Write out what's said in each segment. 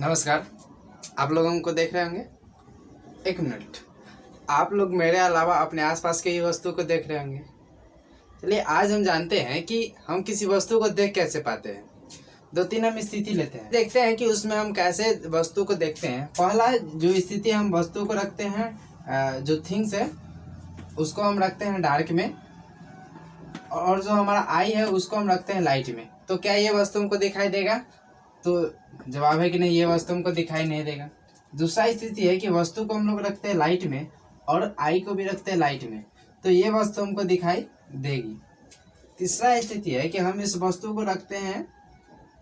नमस्कार। आप लोग हमको देख रहे होंगे। एक मिनट, आप लोग मेरे अलावा अपने आसपास के ही वस्तु को देख रहे होंगे। चलिए आज हम जानते हैं कि हम किसी वस्तु को देख कैसे पाते हैं। दो तीन हम स्थिति लेते हैं, देखते हैं कि उसमें हम कैसे वस्तु को देखते हैं। पहला जो स्थिति हम वस्तु को रखते हैं, जो थिंग्स है उसको हम रखते हैं डार्क में, और जो हमारा आई है उसको हम रखते हैं लाइट में। तो क्या ये वस्तु हमको दिखाई देगा? तो जवाब है कि नहीं, ये वस्तु हमको दिखाई नहीं देगा। दूसरा स्थिति है कि वस्तु को हम लोग रखते हैं लाइट में और आई को भी रखते हैं लाइट में, तो ये वस्तु हमको दिखाई देगी। तीसरा स्थिति है कि हम इस वस्तु को रखते हैं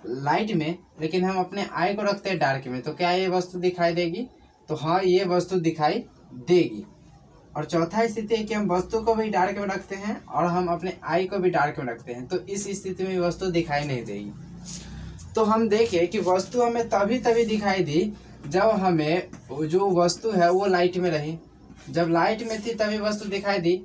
लाइट में लेकिन हम अपने आई को रखते हैं डार्क में, तो क्या ये वस्तु दिखाई देगी? तो हाँ, ये वस्तु दिखाई देगी। और चौथा स्थिति है कि हम वस्तु को भी डार्क में रखते हैं और हम अपने आई को भी डार्क में रखते हैं, तो इस स्थिति में वस्तु दिखाई नहीं देगी। तो हम देखें कि वस्तु हमें तभी दिखाई दी जब हमें जो वस्तु है वो लाइट में रही। जब लाइट में थी तभी वस्तु दिखाई दी।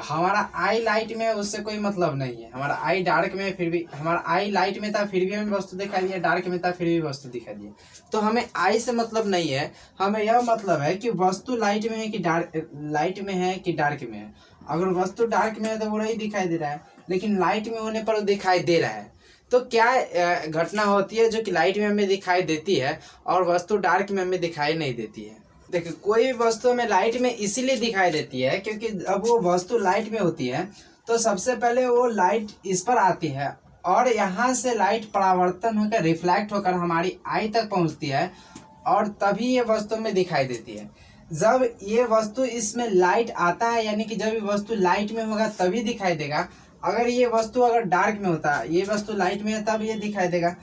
हमारा आई लाइट में उससे कोई मतलब नहीं है। हमारा आई डार्क में फिर भी, हमारा आई लाइट में था फिर भी हमें वस्तु दिखाई दिया, डार्क में था फिर भी वस्तु दिखाई दिया। तो हमें आई से मतलब नहीं है, हमें यह मतलब है कि वस्तु लाइट में है कि लाइट में है कि डार्क में है। अगर वस्तु डार्क में है तो वो नहीं दिखाई दे रहा है, लेकिन लाइट में होने पर वो दिखाई दे रहा है। तो क्या घटना होती है जो कि लाइट में हमें दिखाई देती है और वस्तु डार्क में हमें दिखाई नहीं देती है? देखिए, कोई भी वस्तु हमें लाइट में इसीलिए दिखाई देती है क्योंकि अब वो वस्तु लाइट में होती है तो सबसे पहले वो लाइट इस पर आती है और यहाँ से लाइट परावर्तन होकर रिफ्लेक्ट होकर हमारी आई तक पहुँचती है और तभी ये वस्तु में दिखाई देती है। जब ये वस्तु इसमें लाइट आता है, यानी कि जब ये वस्तु लाइट में होगा तभी दिखाई देगा। अगर ये वस्तु अगर डार्क में होता है, ये वस्तु लाइट में है तब ये दिखाई देगा।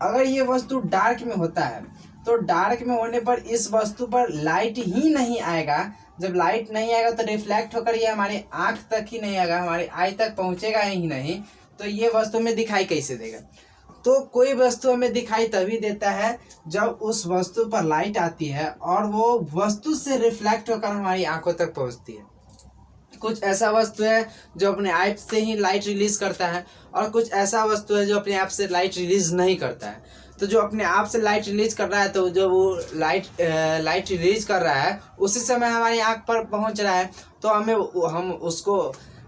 अगर ये वस्तु डार्क में होता है तो डार्क में होने पर इस वस्तु पर लाइट ही नहीं आएगा। जब लाइट नहीं आएगा तो रिफ्लेक्ट होकर ये हमारे आंख तक ही नहीं आएगा, हमारी आई तक पहुंचेगा ही नहीं, तो ये वस्तु में दिखाई कैसे देगा? तो कोई वस्तु हमें दिखाई तभी देता है जब उस वस्तु पर लाइट आती है और वो वस्तु से रिफ्लेक्ट होकर हमारी आंखों तक पहुंचती है। कुछ ऐसा वस्तु है जो अपने आप से ही लाइट रिलीज करता है और कुछ ऐसा वस्तु है जो अपने आप से लाइट रिलीज नहीं करता है। तो जो अपने आप से लाइट रिलीज कर रहा है, तो जो वो लाइट रिलीज कर रहा है उसी समय हमारी आंख पर पहुंच रहा है, तो हम उसको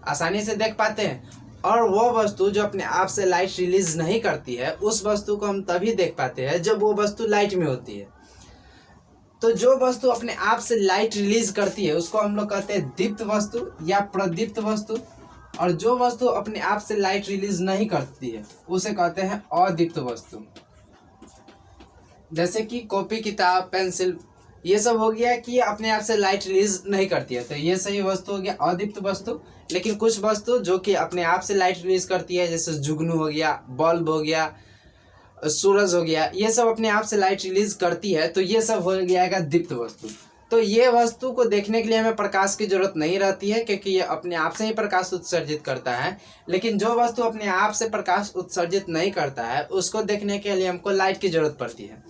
आसानी से देख पाते हैं। और वो वस्तु जो अपने आप से लाइट रिलीज नहीं करती है, उस वस्तु को हम तभी देख पाते हैं जब वो वस्तु लाइट में होती है। तो जो वस्तु अपने आप से लाइट रिलीज करती है उसको हम लोग कहते हैं दीप्त वस्तु या प्रदीप्त वस्तु, और जो वस्तु अपने आप से लाइट रिलीज नहीं करती है उसे कहते हैं अदीप्त वस्तु। जैसे कि कॉपी, किताब, पेंसिल, ये सब हो गया कि अपने आप से लाइट रिलीज नहीं करती है, तो ये सही वस्तु हो गया अदीप्त वस्तु। लेकिन कुछ वस्तु जो कि अपने आप से लाइट रिलीज करती है, जैसे जुगनू हो गया, बल्ब हो गया, सूरज हो गया, ये सब अपने आप से लाइट रिलीज करती है, तो ये सब हो गया दीप्त वस्तु। तो ये वस्तु को देखने के लिए हमें प्रकाश की जरूरत नहीं रहती है क्योंकि ये अपने आप से ही प्रकाश उत्सर्जित करता है। लेकिन जो वस्तु अपने आप से प्रकाश उत्सर्जित नहीं करता है उसको देखने के लिए हमको लाइट की जरूरत पड़ती है।